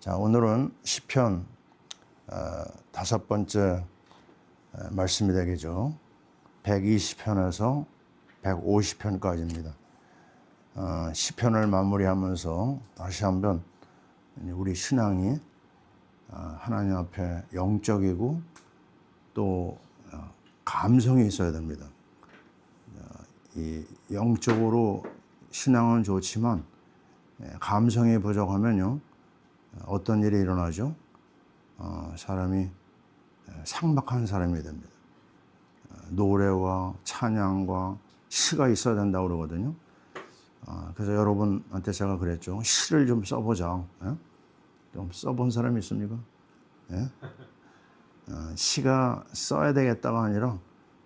자, 오늘은 시편 다섯 번째 말씀이 되겠죠. 120편에서 150편까지입니다. 시편을 마무리하면서 다시 한번 우리 신앙이 하나님 앞에 영적이고 또 감성이 있어야 됩니다. 이 영적으로 신앙은 좋지만 감성이 부족하면요 어떤 일이 일어나죠? 사람이 삭막한 사람이 됩니다. 노래와 찬양과 시가 있어야 된다고 그러거든요. 그래서 여러분한테 제가 그랬죠. 시를 좀 써보자. 좀 써본 사람이 있습니까? 시가 써야 되겠다가 아니라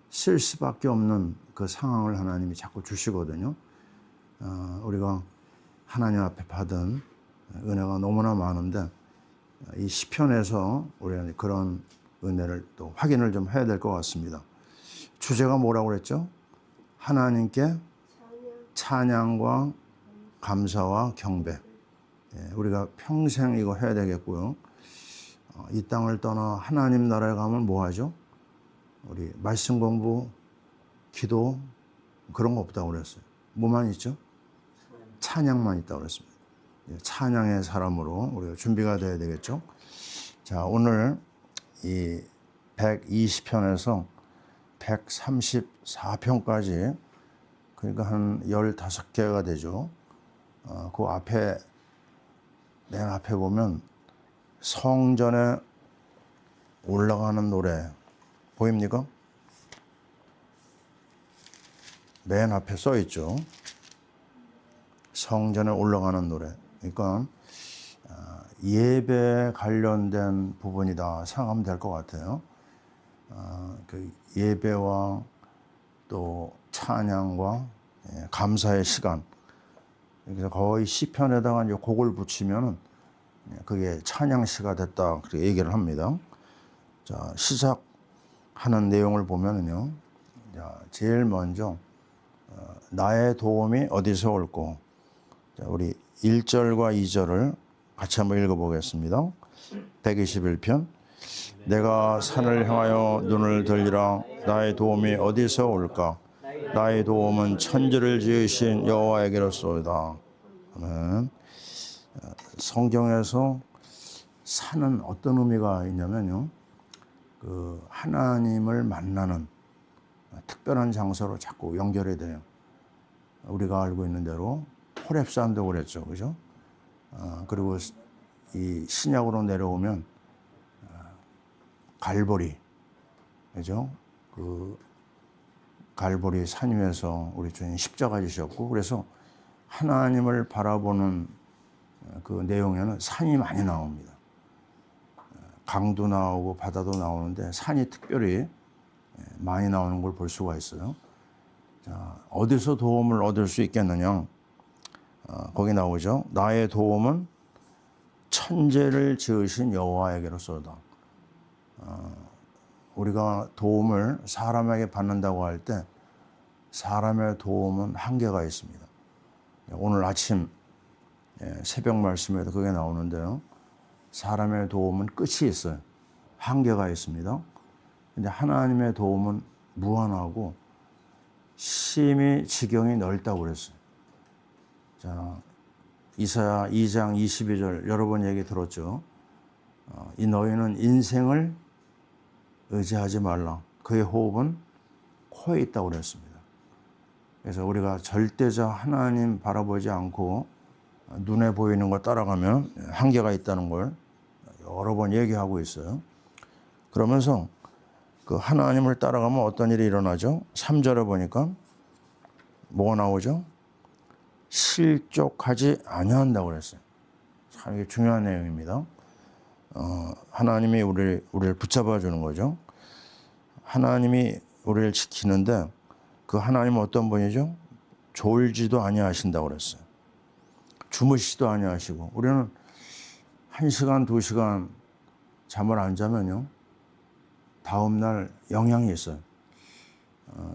쓸 수밖에 없는 그 상황을 하나님이 자꾸 주시거든요. 우리가 하나님 앞에 받은 은혜가 너무나 많은데 이 시편에서 우리는 그런 은혜를 또 확인을 좀 해야 될 것 같습니다. 주제가 뭐라고 그랬죠? 하나님께 찬양과 감사와 경배. 우리가 평생 이거 해야 되겠고요. 이 땅을 떠나 하나님 나라에 가면 뭐 하죠? 우리 말씀 공부, 기도 그런 거 없다고 그랬어요. 뭐만 있죠? 찬양만 있다고 그랬습니다. 찬양의 사람으로 우리가 준비가 돼야 되겠죠. 자, 오늘 이 120편에서 134편까지 그러니까 한 15개가 되죠. 그 앞에 맨 앞에 보면 성전에 올라가는 노래 보입니까? 맨 앞에 써 있죠. 성전에 올라가는 노래. 그러니까 예배에 관련된 부분이다 생각하면 될 것 같아요. 그 예배와 또 찬양과 감사의 시간. 그래서 거의 시편에다가 이제 곡을 붙이면은 그게 찬양시가 됐다 그렇게 얘기를 합니다. 자, 시작하는 내용을 보면은요. 자, 제일 먼저 나의 도움이 어디서 올꼬. 자, 우리 1절과 2절을 같이 한번 읽어보겠습니다. 121편. 내가 산을 향하여 눈을 들리라. 나의 도움이 어디서 올까? 나의 도움은 천지를 지으신 여호와에게로소이다. 아멘. 성경에서 산은 어떤 의미가 있냐면요. 그 하나님을 만나는 특별한 장소로 자꾸 연결이 돼요. 우리가 알고 있는 대로 호렙산도 그랬죠, 그죠? 그리고 이 신약으로 내려오면 갈보리, 그죠? 그 갈보리 산 위에서 우리 주님 십자가 지셨고, 그래서 하나님을 바라보는 그 내용에는 산이 많이 나옵니다. 강도 나오고 바다도 나오는데 산이 특별히 많이 나오는 걸 볼 수가 있어요. 자, 어디서 도움을 얻을 수 있겠느냐? 거기 나오죠. 나의 도움은 천지를 지으신 여호와에게로소이다. 우리가 도움을 사람에게 받는다고 할 때 사람의 도움은 한계가 있습니다. 오늘 아침 새벽 말씀에도 그게 나오는데요. 사람의 도움은 끝이 있어요. 한계가 있습니다. 근데 하나님의 도움은 무한하고 심히 지경이 넓다고 그랬어요. 자, 이사야 2장 22절 여러 번 얘기 들었죠. 이 너희는 인생을 의지하지 말라. 그의 호흡은 코에 있다고 그랬습니다. 그래서 우리가 절대자 하나님 바라보지 않고 눈에 보이는 걸 따라가면 한계가 있다는 걸 여러 번 얘기하고 있어요. 그러면서 그 하나님을 따라가면 어떤 일이 일어나죠? 3절에 보니까 뭐가 나오죠? 실족하지 아니한다고 그랬어요. 참 이게 중요한 내용입니다. 하나님이 우리를 붙잡아 주는 거죠. 하나님이 우리를 지키는데 그 하나님은 어떤 분이죠? 졸지도 아니하신다고 그랬어요. 주무시지도 아니하시고 우리는 1시간, 2시간 잠을 안 자면요. 다음 날 영향이 있어요.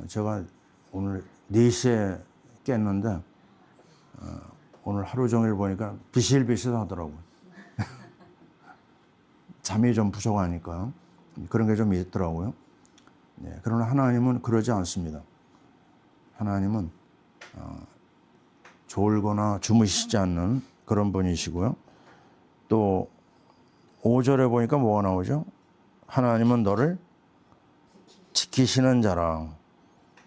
제가 오늘 4시에 깼는데 오늘 하루 종일 보니까 비실비실하더라고요. 잠이 좀 부족하니까 그런 게 좀 있더라고요. 네, 그러나 하나님은 그러지 않습니다. 하나님은 졸거나 주무시지 않는 그런 분이시고요. 또 5절에 보니까 뭐가 나오죠? 하나님은 너를 지키시는 자라.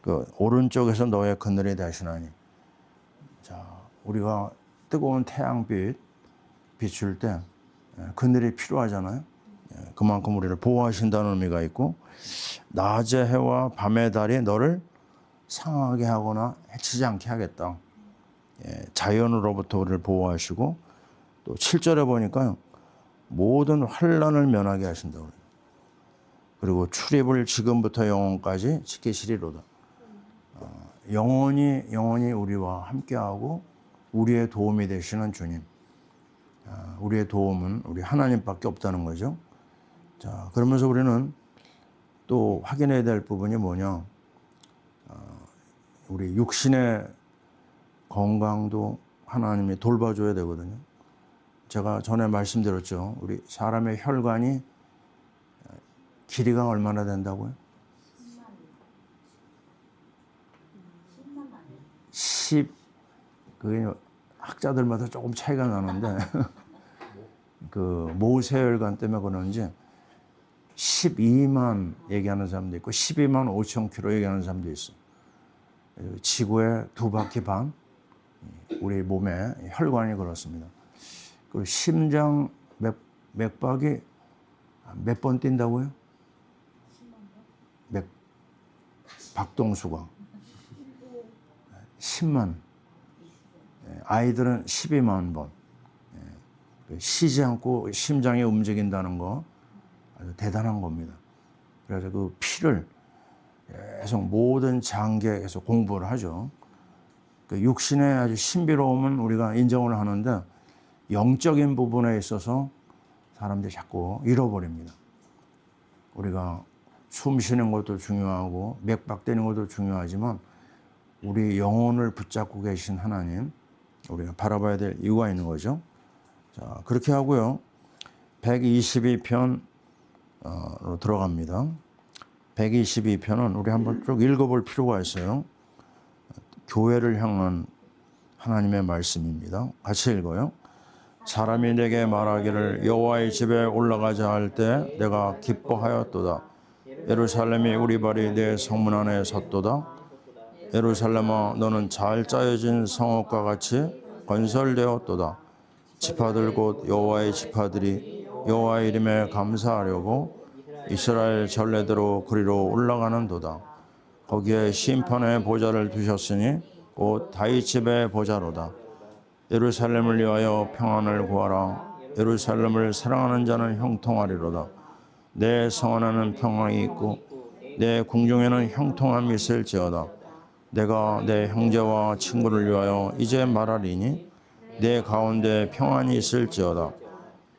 그 오른쪽에서 너의 그늘이 되시나니. 자, 우리가 뜨거운 태양빛 비출 때 그늘이 필요하잖아요. 그만큼 우리를 보호하신다는 의미가 있고, 낮의 해와 밤의 달이 너를 상하게 하거나 해치지 않게 하겠다. 자연으로부터 우리를 보호하시고, 또 7절에 보니까요, 모든 환난을 면하게 하신다고. 그리고 출입을 지금부터 영원까지 지키시리로다. 영원히 우리와 함께하고 우리의 도움이 되시는 주님. 우리의 도움은 우리 하나님밖에 없다는 거죠. 자, 그러면서 우리는 또 확인해야 될 부분이 뭐냐. 우리 육신의 건강도 하나님이 돌봐줘야 되거든요. 제가 전에 말씀드렸죠. 우리 사람의 혈관이 길이가 얼마나 된다고요? 10, 그게 학자들마다 조금 차이가 나는데, 그 모세혈관 때문에 그런지 12만 얘기하는 사람도 있고 12만 5천 킬로 얘기하는 사람도 있어요. 지구의 2바퀴 반, 우리 몸의 혈관이 그렇습니다. 그리고 심장 맥박이 몇 번 뛴다고요? 박동수가 10만, 아이들은 12만 번. 쉬지 않고 심장이 움직인다는 거 아주 대단한 겁니다. 그래서 그 피를 계속 모든 장기에서 공부를 하죠. 그 육신의 아주 신비로움은 우리가 인정을 하는데, 영적인 부분에 있어서 사람들이 자꾸 잃어버립니다. 우리가 숨 쉬는 것도 중요하고 맥박 되는 것도 중요하지만, 우리 영혼을 붙잡고 계신 하나님, 우리가 바라봐야 될 이유가 있는 거죠. 자, 그렇게 하고요. 122편으로 들어갑니다. 122편은 우리 한번 쭉 읽어볼 필요가 있어요. 교회를 향한 하나님의 말씀입니다. 같이 읽어요. 사람이 내게 말하기를 여호와의 집에 올라가자 할 때 내가 기뻐하였도다. 예루살렘이 우리 발이 내 성문 안에 섰도다. 예루살렘아, 너는 잘 짜여진 성읍과 같이 건설되었도다. 지파들 곧 여호와의 지파들이 여호와의 이름에 감사하려고 이스라엘 전례대로 그리로 올라가는도다. 거기에 심판의 보좌를 두셨으니 곧 다윗 집의 보좌로다. 예루살렘을 위하여 평안을 구하라. 예루살렘을 사랑하는 자는 형통하리로다. 내 성 안에는 평안이 있고 내 궁중에는 형통함이 있을지어다. 내가 내 형제와 친구를 위하여 이제 말하리니 내 가운데 평안이 있을지어다.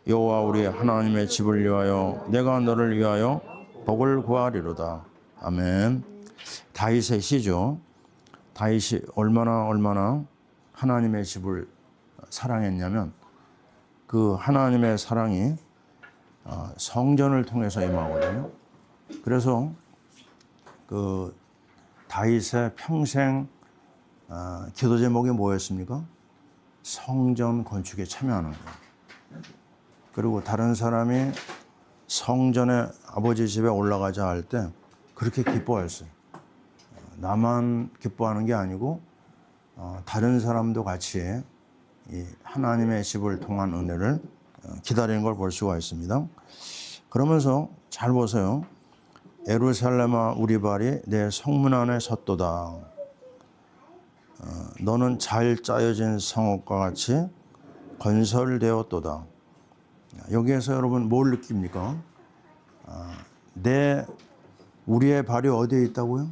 여호와 우리 하나님의 집을 위하여 내가 너를 위하여 복을 구하리로다. 아멘. 다윗의 시죠. 다윗이 얼마나 하나님의 집을 사랑했냐면, 그 하나님의 사랑이 성전을 통해서 임하거든요. 그래서 그 다윗의 평생 기도 제목이 뭐였습니까? 성전 건축에 참여하는 거예요. 그리고 다른 사람이 성전에 아버지 집에 올라가자 할 때 그렇게 기뻐했어요. 나만 기뻐하는 게 아니고 다른 사람도 같이 이 하나님의 집을 통한 은혜를 기다리는 걸 볼 수가 있습니다. 그러면서 잘 보세요. 예루살렘아, 우리 발이 내 성문 안에 섰도다. 너는 잘 짜여진 성읍과 같이 건설되었도다. 여기에서 여러분 뭘 느낍니까? 우리의 발이 어디에 있다고요?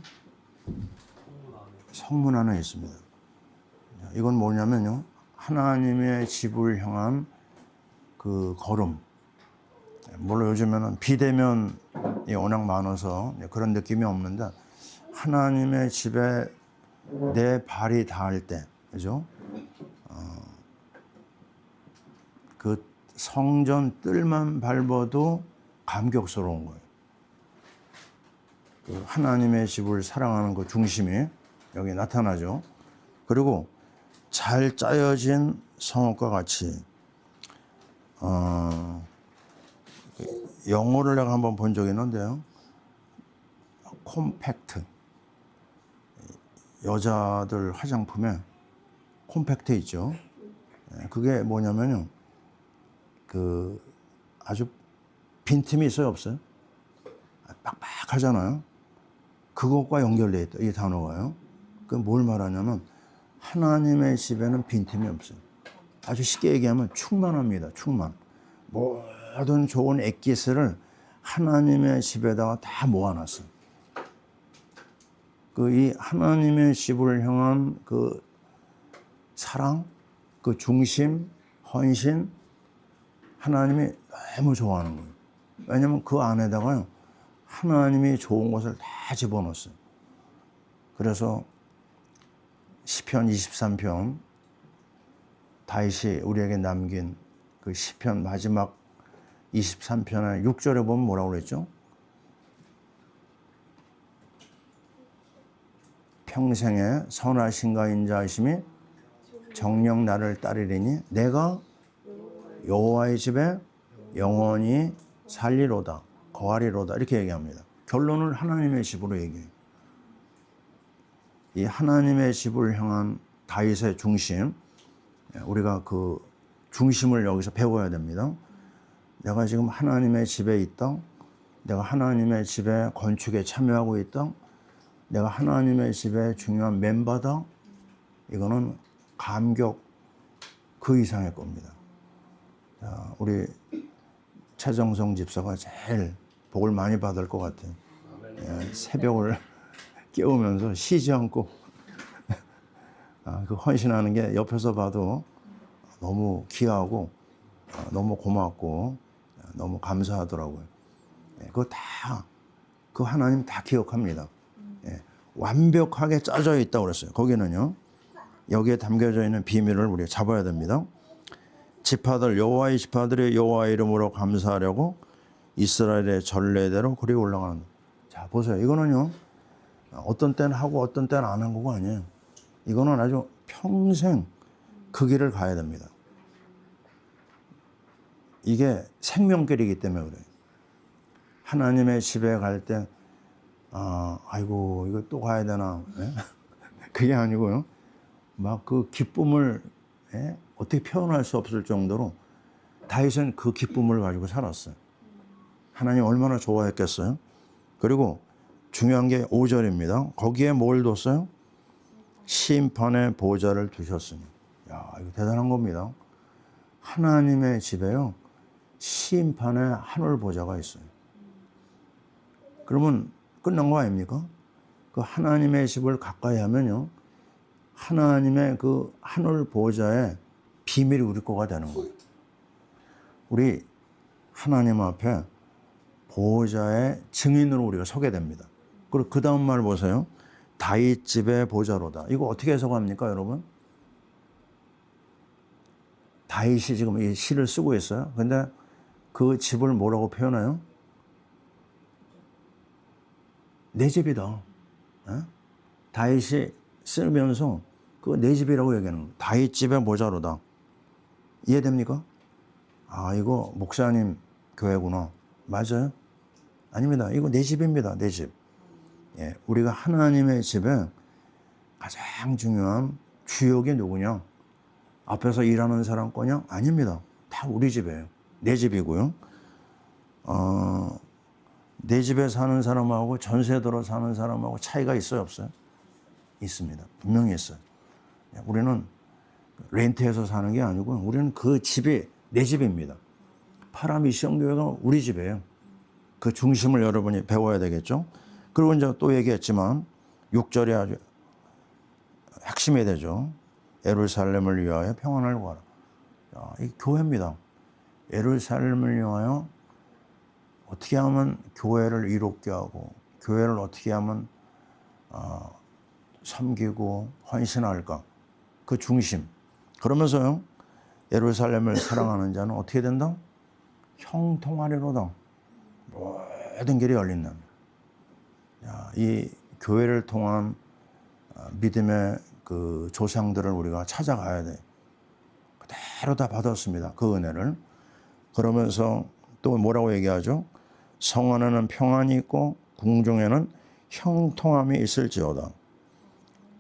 성문 안에 있습니다. 이건 뭐냐면요, 하나님의 집을 향한 그 걸음. 물론 요즘에는 비대면이 워낙 많아서 그런 느낌이 없는데, 하나님의 집에 내 발이 닿을 때, 그죠? 그 성전 뜰만 밟아도 감격스러운 거예요. 그 하나님의 집을 사랑하는 그 중심이 여기 나타나죠. 그리고 잘 짜여진 성읍과 같이 영어를 내가 한번 본 적이 있는데요. 콤팩트. 여자들 화장품에 콤팩트 있죠. 그게 뭐냐면요. 그 아주 빈틈이 있어요, 없어요? 빡빡하잖아요. 그것과 연결되어 있다, 이 단어가요. 그 뭘 말하냐면 하나님의 집에는 빈틈이 없어요. 아주 쉽게 얘기하면 충만합니다. 충만. 모든 좋은 액기스를 하나님의 집에다가 다 모아놨어요. 그 이 하나님의 집을 향한 그 사랑, 그 중심, 헌신, 하나님이 너무 좋아하는 거예요. 왜냐하면 그 안에다가요, 하나님이 좋은 것을 다 집어넣었어요. 그래서 시편 23편, 다윗이 우리에게 남긴 그 시편 마지막 23편의 6절에 보면 뭐라고 그랬죠? 평생에 선하신가 인자하심이 정녕 나를 따르리니 내가 여호와의 집에 영원히 살리로다, 거하리로다, 이렇게 얘기합니다. 결론을 하나님의 집으로 얘기해요. 이 하나님의 집을 향한 다윗의 중심, 우리가 그 중심을 여기서 배워야 됩니다. 내가 지금 하나님의 집에 있다. 내가 하나님의 집에 건축에 참여하고 있다. 내가 하나님의 집에 중요한 멤버다. 이거는 감격 그 이상의 겁니다. 자, 우리 최정성 집사가 제일 복을 많이 받을 것 같아요. 새벽을 깨우면서 쉬지 않고 그 헌신하는 게 옆에서 봐도 너무 귀하고 너무 고맙고 너무 감사하더라고요. 그거 다, 그 하나님 다 기억합니다. 완벽하게 짜져 있다고 그랬어요. 거기는요, 여기에 담겨져 있는 비밀을 우리가 잡아야 됩니다. 지파들, 여호와의 지파들이 여호와의 이름으로 감사하려고 이스라엘의 전례대로 그리 올라가는. 자, 보세요. 이거는요, 어떤 때는 하고 어떤 때는 안 한 거가 아니에요. 이거는 아주 평생 그 길을 가야 됩니다. 이게 생명길이기 때문에 그래요. 하나님의 집에 갈 때, 아이고, 이거 또 가야 되나. 그게 아니고요. 막 그 기쁨을 어떻게 표현할 수 없을 정도로 다윗은 그 기쁨을 가지고 살았어요. 하나님 얼마나 좋아했겠어요. 그리고 중요한 게 5절입니다. 거기에 뭘 뒀어요? 심판의 보좌를 두셨으니. 야, 이거 대단한 겁니다. 하나님의 집에요, 심판의 하늘 보좌가 있어요. 그러면 끝난 거 아닙니까? 그 하나님의 집을 가까이 하면요, 하나님의 그 하늘 보좌의 비밀이 우리 거가 되는 거예요. 우리 하나님 앞에 보좌의 증인으로 우리가 서게 됩니다. 그리고 그 다음 말 보세요. 다윗 집의 보좌로다. 이거 어떻게 해석합니까, 여러분? 다윗이 지금 이 시를 쓰고 있어요. 근데 그 집을 뭐라고 표현해요? 내 집이다. 다윗이 쓰면서 그 내 집이라고 얘기하는 거예요. 다윗 집의 보좌로다. 이해됩니까? 아, 이거 목사님 교회구나. 맞아요? 아닙니다. 이거 내 집입니다. 내 집. 우리가 하나님의 집에 가장 중요한 주역이 누구냐? 앞에서 일하는 사람 거냐? 아닙니다. 다 우리 집이에요. 내 집이고요. 내 집에 사는 사람하고 전세 들어 사는 사람하고 차이가 있어요, 없어요? 있습니다. 분명히 있어요. 우리는 렌트해서 사는 게 아니고 우리는 그 집이 내 집입니다. 파라미시온교회가 우리 집이에요. 그 중심을 여러분이 배워야 되겠죠. 그리고 이제 또 얘기했지만 6절에 아주 핵심이 되죠. 예루살렘을 위하여 평안을 구하라. 이 교회입니다. 예루살렘을 위하여 어떻게 하면 교회를 이롭게 하고 교회를 어떻게 하면 섬기고 헌신할까? 그 중심. 그러면서요, 예루살렘을 사랑하는 자는 어떻게 된다? 형통하리로다. 모든 길이 열린다. 이 교회를 통한 믿음의 그 조상들을 우리가 찾아가야 돼. 그대로 다 받았습니다. 그 은혜를. 그러면서 또 뭐라고 얘기하죠? 성 안에는 평안이 있고 궁중에는 형통함이 있을지어다.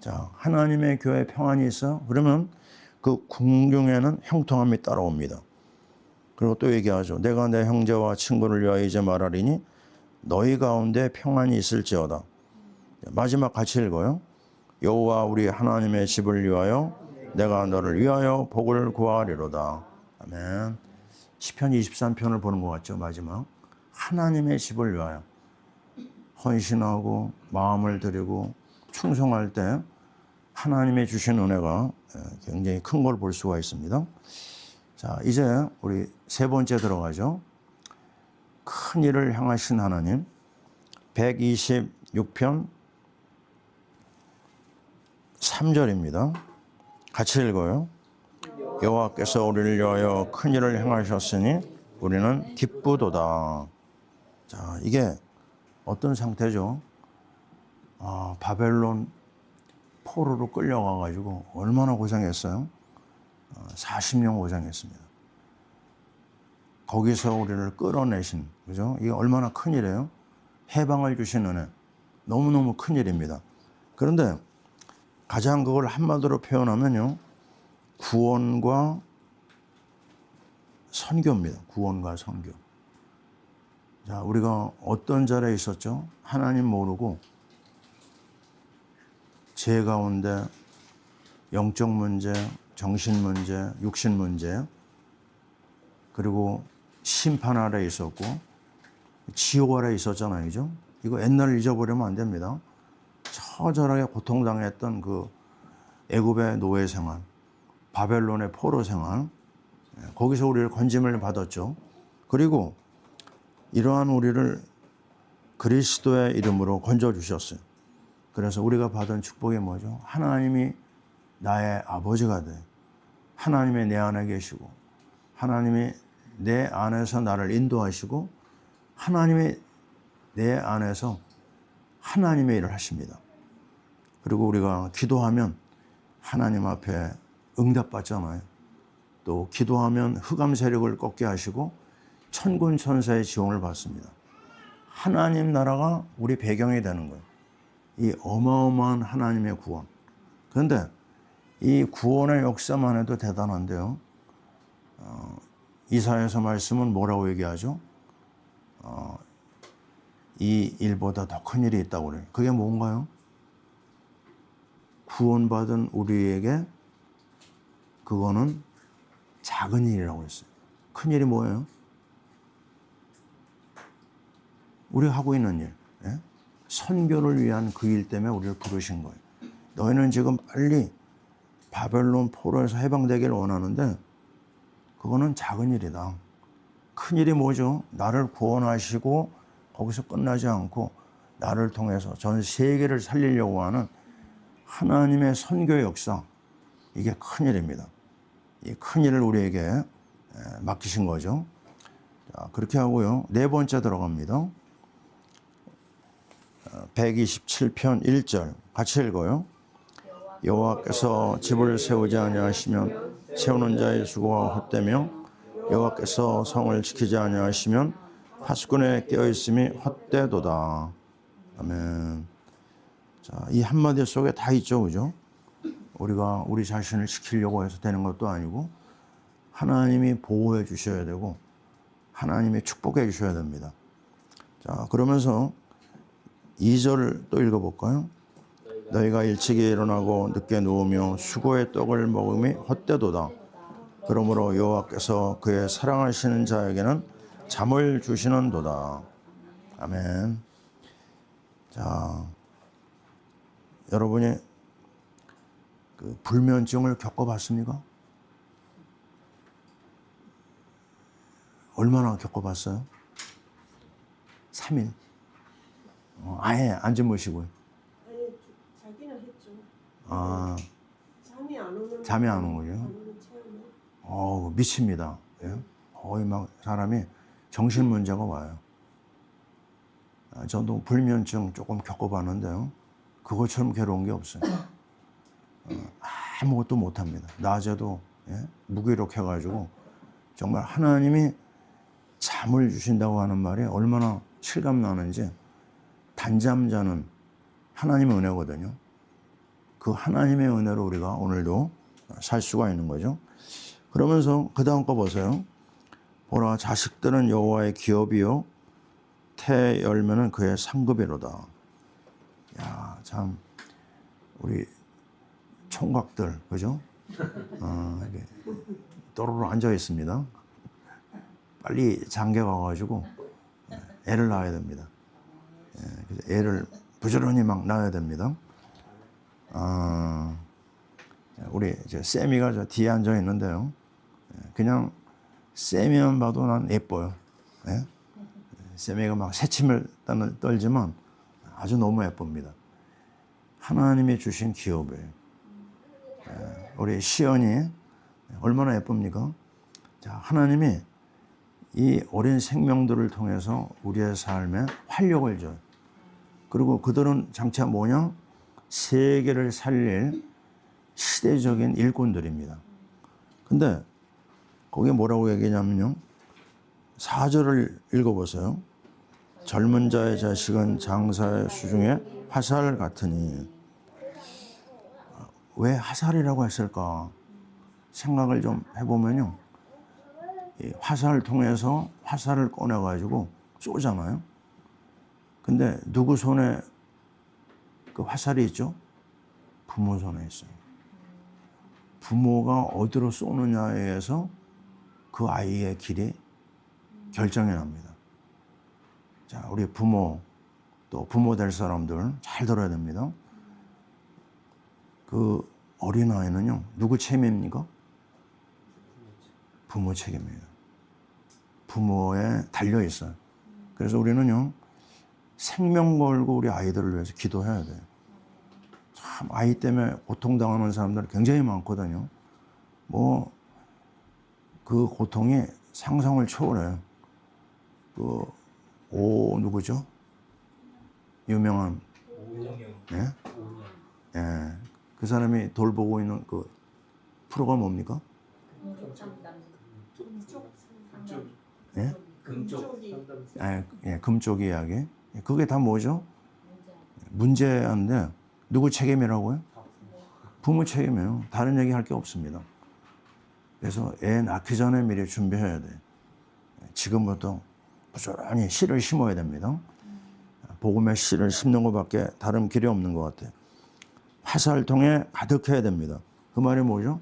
자, 하나님의 교회에 평안이 있어. 그러면 그 궁중에는 형통함이 따라옵니다. 그리고 또 얘기하죠. 내가 내 형제와 친구를 위하여 이제 말하리니 너희 가운데 평안이 있을지어다. 마지막 같이 읽어요. 여호와 우리 하나님의 집을 위하여 내가 너를 위하여 복을 구하리로다. 아멘. 시편 23편을 보는 것 같죠. 마지막 하나님의 집을 위하여 헌신하고 마음을 드리고 충성할 때 하나님의 주신 은혜가 굉장히 큰 걸 볼 수가 있습니다. 자, 이제 우리 세 번째 들어가죠. 큰 일을 향하신 하나님. 126편 3절입니다. 같이 읽어요. 여호와께서 우리를 위하여 큰 일을 행하셨으니 우리는 기쁘도다. 자, 이게 어떤 상태죠? 바벨론 포로로 끌려가가지고 얼마나 고생했어요? 40년 고생했습니다. 거기서 우리를 끌어내신, 그죠? 이게 얼마나 큰 일이에요? 해방을 주신 은혜. 너무너무 큰 일입니다. 그런데 가장 그걸 한마디로 표현하면요. 구원과 선교입니다. 구원과 선교. 자, 우리가 어떤 자리에 있었죠? 하나님 모르고 죄 가운데 영적 문제, 정신 문제, 육신 문제, 그리고 심판 아래 있었고 지옥 아래 있었잖아요. 그죠? 이거 옛날 잊어버리면 안 됩니다. 처절하게 고통당했던 그 애굽의 노예 생활, 바벨론의 포로 생활, 거기서 우리를 건짐을 받았죠. 그리고 이러한 우리를 그리스도의 이름으로 건져주셨어요. 그래서 우리가 받은 축복이 뭐죠? 하나님이 나의 아버지가 돼. 하나님이 내 안에 계시고 하나님이 내 안에서 나를 인도하시고 하나님이 내 안에서 하나님의 일을 하십니다. 그리고 우리가 기도하면 하나님 앞에 응답받잖아요. 또 기도하면 흑암 세력을 꺾게 하시고 천군 천사의 지원을 받습니다. 하나님 나라가 우리 배경이 되는 거예요. 이 어마어마한 하나님의 구원. 그런데 이 구원의 역사만 해도 대단한데요. 이사야서 말씀은 뭐라고 얘기하죠? 이 일보다 더 큰 일이 있다고 그래요. 그게 뭔가요? 구원받은 우리에게 그거는 작은 일이라고 했어요. 큰 일이 뭐예요? 우리가 하고 있는 일. 예? 선교를 위한 그 일 때문에 우리를 부르신 거예요. 너희는 지금 빨리 바벨론 포로에서 해방되기를 원하는데 그거는 작은 일이다. 큰 일이 뭐죠? 나를 구원하시고 거기서 끝나지 않고 나를 통해서 전 세계를 살리려고 하는 하나님의 선교의 역사. 이게 큰 일입니다. 이 큰 일을 우리에게 맡기신 거죠. 자, 그렇게 하고요. 네 번째 들어갑니다. 127편 1절 같이 읽어요. 여호와께서 집을 세우지 아니하시면 세우는 자의 수고가 헛되며 여호와께서 성을 지키지 아니하시면 파수꾼에 깨어있음이 헛되도다. 아멘. 자, 이 한마디 속에 다 있죠, 그죠? 우리가 우리 자신을 지키려고 해서 되는 것도 아니고 하나님이 보호해 주셔야 되고 하나님이 축복해 주셔야 됩니다. 자, 그러면서 2절 또 읽어볼까요? 너희가 일찍이 일어나고 늦게 누우며 수고의 떡을 먹음이 헛되도다. 그러므로 여호와께서 그의 사랑하시는 자에게는 잠을 주시는도다. 아멘. 자, 여러분이 그 불면증을 겪어봤습니까? 얼마나 겪어봤어요? 3일. 아예 안 주무시고요. 아니, 자기는 했죠. 아, 잠이 안 오는. 잠이 안 오고요. 안 오는 체험을. 미칩니다. 예? 거의 막 사람이 정신 문제가 와요. 저도 불면증 조금 겪어봤는데요. 그것처럼 괴로운 게 없어요. 아무것도 못합니다. 낮에도 무기력해가지고 정말 하나님이 잠을 주신다고 하는 말이 얼마나 실감 나는지, 단잠 자는 하나님의 은혜거든요. 그 하나님의 은혜로 우리가 오늘도 살 수가 있는 거죠. 그러면서 그 다음 거 보세요. 보라, 자식들은 여호와의 기업이요 태 열매는 그의 상급이로다. 야, 참 우리 총각들 그죠? 이렇게 또르르 앉아 있습니다. 빨리 장가 가가지고 애를 낳아야 됩니다. 그래서 애를 부지런히 막 낳아야 됩니다. 우리 이제 세미가 저 뒤에 앉아 있는데요. 그냥 세미만 봐도 난 예뻐요. 예? 세미가 막 새침을 떨지만 아주 너무 예쁩니다. 하나님이 주신 기업이에요. 우리 시연이 얼마나 예쁩니까? 자, 하나님이 이 어린 생명들을 통해서 우리의 삶에 활력을 줘요. 그리고 그들은 장차 뭐냐? 세계를 살릴 시대적인 일꾼들입니다. 근데 거기에 뭐라고 얘기냐면요. 4절을 읽어보세요. 젊은 자의 자식은 장사의 수중에 화살 같으니. 왜 화살이라고 했을까? 생각을 좀 해보면요. 이 화살을 통해서 화살을 꺼내가지고 쏘잖아요. 근데 누구 손에 그 화살이 있죠? 부모 손에 있어요. 부모가 어디로 쏘느냐에 의해서 그 아이의 길이 결정이 납니다. 자, 우리 부모, 또 부모 될 사람들 잘 들어야 됩니다. 그 어린아이는요, 누구 책임입니까? 부모 책임이에요. 부모에 달려 있어요. 그래서 우리는요, 생명 걸고 우리 아이들을 위해서 기도해야 돼요. 참 아이 때문에 고통당하는 사람들 굉장히 많거든요. 뭐 그 고통이 상상을 초월해요. 누구죠? 유명한 예? 예. 그 사람이 돌보고 있는 그 프로가 뭡니까? 예? 금쪽 이야기. 그게 다 뭐죠? 문제인데 누구 책임이라고요? 부모 책임이에요. 다른 얘기 할 게 없습니다. 그래서 애 낳기 전에 미리 준비해야 돼요. 지금부터 부지런히 씨를 심어야 됩니다. 복음의 씨를 심는 것밖에 다른 길이 없는 것 같아요. 화살통에 가득해야 됩니다. 그 말이 뭐죠?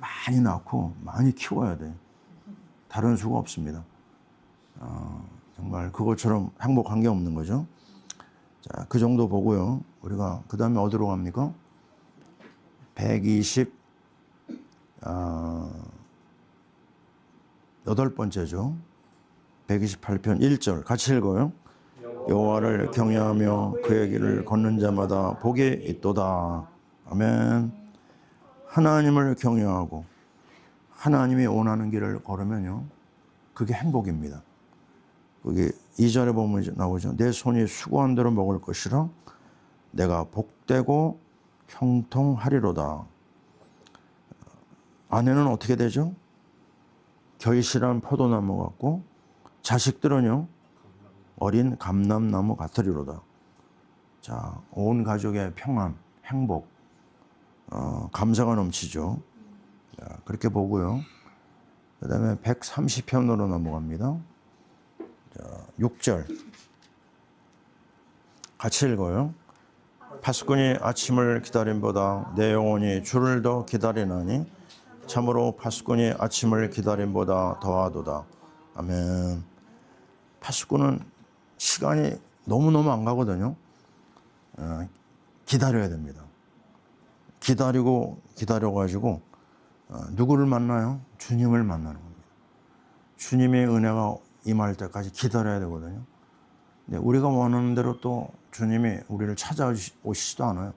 많이 낳고 많이 키워야 돼요. 다른 수가 없습니다. 정말 그것처럼 행복한 게 없는 거죠. 자, 그 정도 보고요. 우리가 그 다음에 어디로 갑니까? 8번째죠. 128편 1절 같이 읽어요. 여호와를 경외하며 그의 길을 걷는 자마다 복이 있도다. 아멘. 하나님을 경외하고 하나님이 원하는 길을 걸으면요, 그게 행복입니다. 거기 2절에 보면 나오죠. 내 손이 수고한 대로 먹을 것이라 내가 복되고 형통하리로다. 아내는 어떻게 되죠? 결실한 포도나무 같고 자식들은요, 어린 감람나무 같으리로다. 자, 온 가족의 평안, 행복, 감사가 넘치죠. 자, 그렇게 보고요. 그 다음에 130편으로 넘어갑니다. 자, 6절 같이 읽어요. 파수꾼이 아침을 기다림보다 내 영혼이 주를 더 기다리나니 참으로 파수꾼이 아침을 기다림보다 더하도다. 아멘. 파수꾼은 시간이 너무너무 안 가거든요. 기다려야 됩니다. 기다려가지고 누구를 만나요? 주님을 만나는 겁니다. 주님의 은혜가 임할 때까지 기다려야 되거든요. 근데 우리가 원하는 대로 또 주님이 우리를 찾아오시지도 않아요.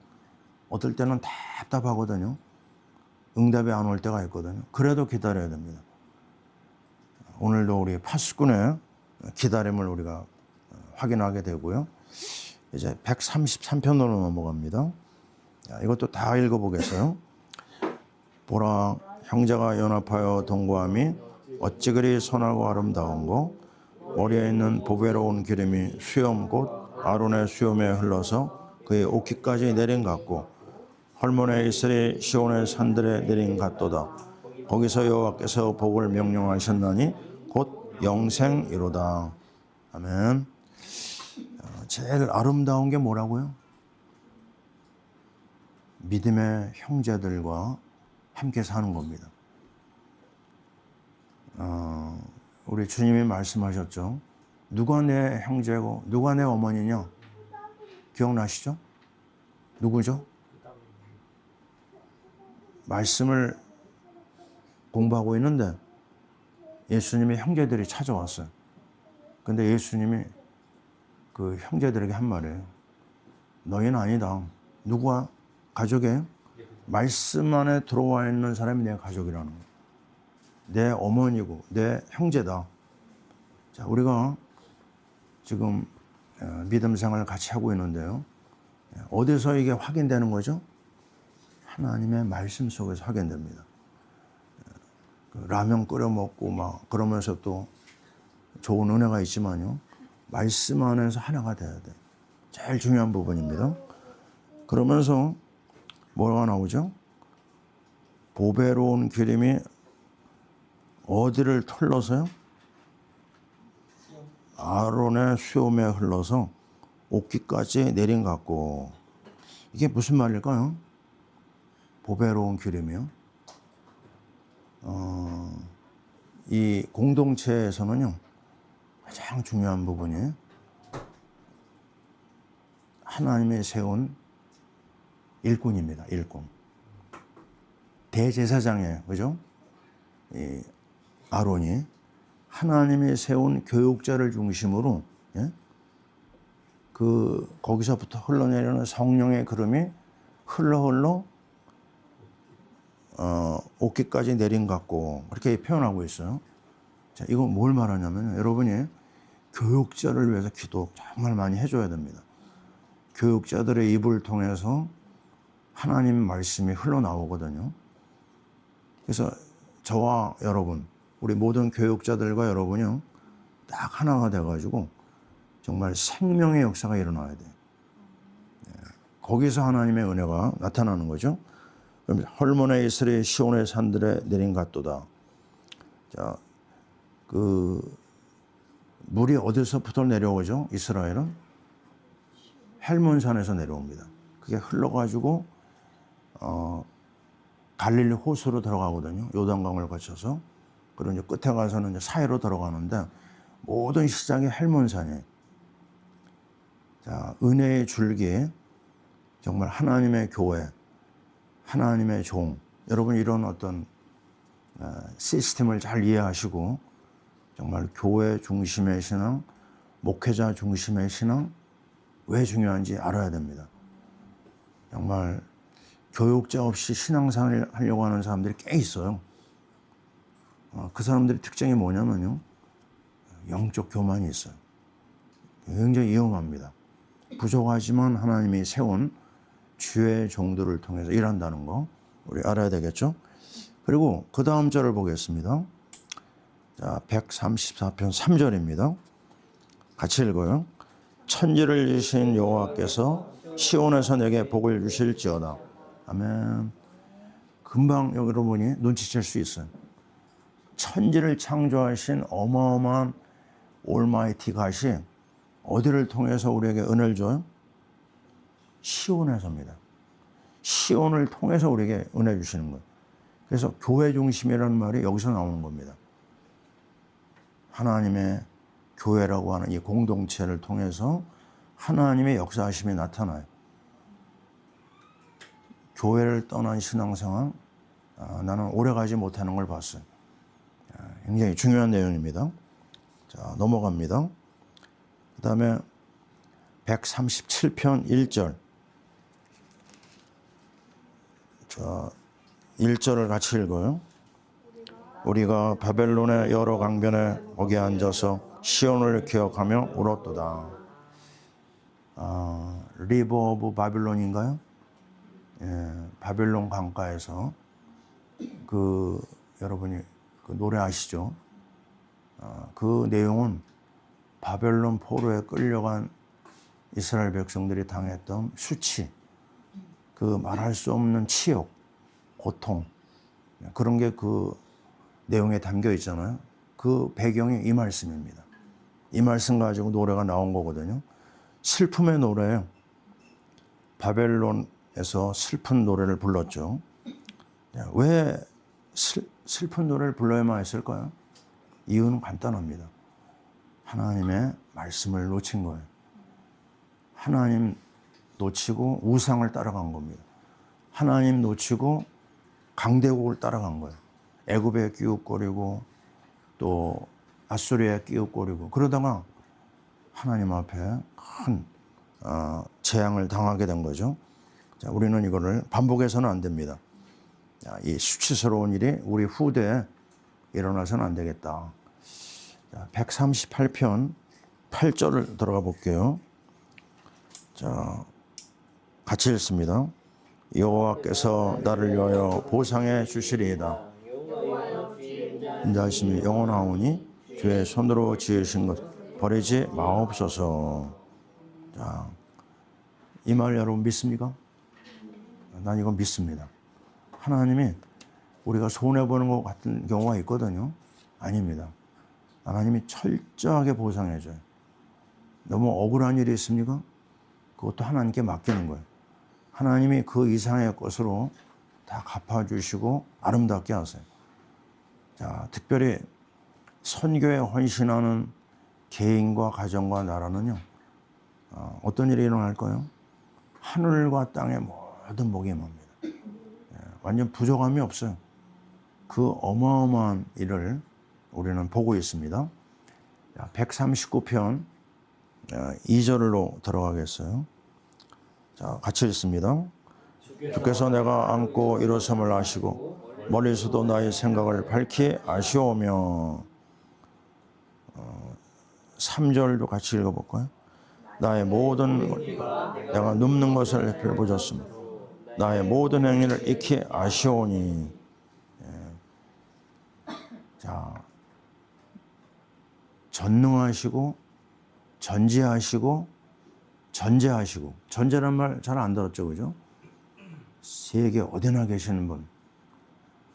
어떨 때는 답답하거든요. 응답이 안 올 때가 있거든요. 그래도 기다려야 됩니다. 오늘도 우리 파수꾼의 기다림을 우리가 확인하게 되고요. 이제 133편으로 넘어갑니다. 이것도 다 읽어보겠어요. 보라, 형제가 연합하여 동거함이 어찌 그리 선하고 아름다운고, 머리에 있는 보배로운 기름이 수염 곧 아론의 수염에 흘러서 그의 옷깃까지 내린 같고, 헐몬의 이슬이 시온의 산들에 내린 같도다. 거기서 여호와께서 복을 명령하셨나니 곧 영생이로다. 아멘. 제일 아름다운 게 뭐라고요? 믿음의 형제들과 함께 사는 겁니다. 우리 주님이 말씀하셨죠. 누가 내 형제고 누가 내 어머니냐? 기억나시죠? 누구죠? 말씀을 공부하고 있는데 예수님의 형제들이 찾아왔어요. 근데 예수님이 그 형제들에게 한 말이에요. 너희는 아니다. 누가 가족이에요? 말씀 안에 들어와 있는 사람이 내 가족이라는 거예요. 내 어머니고 내 형제다. 자, 우리가 지금 믿음 생활을 같이 하고 있는데요. 어디서 이게 확인되는 거죠? 하나님의 말씀 속에서 확인됩니다. 라면 끓여 먹고 막 그러면서 또 좋은 은혜가 있지만요. 말씀 안에서 하나가 돼야 돼. 제일 중요한 부분입니다. 그러면서 뭐가 나오죠? 보배로운 기름이 어디를 털러서요? 아론의 수염에 흘러서 옷깃까지 내린 것 같고. 이게 무슨 말일까요? 보배로운 기름이요. 이 공동체에서는요, 가장 중요한 부분이 하나님이 세운 일꾼입니다. 일꾼. 대제사장이에요. 그죠? 이 아론이 하나님이 세운 교육자를 중심으로, 예? 거기서부터 흘러내리는 성령의 그름이 흘러 옷깃까지 내린 것 같고, 그렇게 표현하고 있어요. 자, 이건 뭘 말하냐면, 여러분이 교육자를 위해서 기도 정말 많이 해줘야 됩니다. 교육자들의 입을 통해서 하나님 말씀이 흘러나오거든요. 그래서 저와 여러분, 우리 모든 교육자들과 여러분이 딱 하나가 돼가지고 정말 생명의 역사가 일어나야 돼요. 거기서 하나님의 은혜가 나타나는 거죠. 헐몬의 이슬이 시온의 산들에 내린 같도다. 자, 물이 어디서부터 내려오죠? 이스라엘은 헬몬산에서 내려옵니다. 그게 흘러가지고 갈릴리 호수로 들어가거든요. 요단강을 거쳐서. 그리고 이제 끝에 가서는 이제 사해로 들어가는데 모든 시작이 헬몬산이에요. 자, 은혜의 줄기, 정말 하나님의 교회, 하나님의 종. 여러분 이런 어떤 시스템을 잘 이해하시고 정말 교회 중심의 신앙, 목회자 중심의 신앙, 왜 중요한지 알아야 됩니다. 정말 교육자 없이 신앙생활을 하려고 하는 사람들이 꽤 있어요. 그 사람들의 특징이 뭐냐면요. 영적 교만이 있어요. 굉장히 위험합니다. 부족하지만 하나님이 세운 주의 종들을 통해서 일한다는 거 우리 알아야 되겠죠? 그리고 그 다음 절을 보겠습니다. 자, 134편 3절입니다. 같이 읽어요. 천지를 지으신 여호와께서 시온에서 내게 복을 주실지어다. 아멘. 금방 여러분이 눈치챌 수 있어요. 천지를 창조하신 어마어마한 올마이티 갓이 어디를 통해서 우리에게 은혜를 줘요? 시온에서입니다. 시온을 통해서 우리에게 은혜 주시는 거예요. 그래서 교회 중심이라는 말이 여기서 나오는 겁니다. 하나님의 교회라고 하는 이 공동체를 통해서 하나님의 역사하심이 나타나요. 교회를 떠난 신앙생활, 나는 오래가지 못하는 걸 봤어요. 굉장히 중요한 내용입니다. 자, 넘어갑니다. 그 다음에 137편 1절. 자, 1절을 같이 읽어요. 우리가 바벨론의 여러 강변에 거기 앉아서 시온을 기억하며 울었도다. 리버 오브 바빌론인가요? 예, 바벨론 강가에서 여러분이 그 노래 아시죠? 그 내용은 바벨론 포로에 끌려간 이스라엘 백성들이 당했던 수치, 그 말할 수 없는 치욕, 고통, 그런 게 그 내용에 담겨 있잖아요. 그 배경이 이 말씀입니다. 이 말씀 가지고 노래가 나온 거거든요. 슬픔의 노래예요. 바벨론에서 슬픈 노래를 불렀죠. 왜 슬픈 노래를 불러야만 했을까요? 이유는 간단합니다. 하나님의 말씀을 놓친 거예요. 하나님 놓치고 우상을 따라간 겁니다. 하나님 놓치고 강대국을 따라간 거예요. 애굽에 끼웃거리고 또 아수리에 끼웃거리고 그러다가 하나님 앞에 큰 재앙을 당하게 된 거죠. 자, 우리는 이거를 반복해서는 안 됩니다. 이 수치스러운 일이 우리 후대에 일어나서는 안 되겠다. 138편 8절을 들어가 볼게요. 자, 같이 읽습니다. 여호와께서 나를 위하여 보상해 주시리이다. 인자하심이 영원하오니 주의 손으로 지으신 것 버리지 마옵소서. 자, 이 말 여러분 믿습니까? 난 이건 믿습니다. 하나님이 우리가 손해보는 것 같은 경우가 있거든요. 아닙니다. 하나님이 철저하게 보상해줘요. 너무 억울한 일이 있습니까? 그것도 하나님께 맡기는 거예요. 하나님이 그 이상의 것으로 다 갚아주시고 아름답게 하세요. 자, 특별히 선교에 헌신하는 개인과 가정과 나라는요, 어떤 일이 일어날까요? 하늘과 땅의 모든 복이 임합니다. 완전 부족함이 없어요. 그 어마어마한 일을 우리는 보고 있습니다. 139편 2절로 들어가겠어요. 자, 같이 읽습니다. 주께서 내가 안고 일어섬을 아시고 멀리서도 나의 생각을 밝히 아시오며. 3절도 같이 읽어볼까요? 나의 모든 내가 눕는 것을 보셨으며 나의 모든 행위를 익히 아시오니. 자, 전능하시고 전지하시고 전제하시고, 전제란 말 잘 안 들었죠, 그죠? 세계 어디나 계시는 분,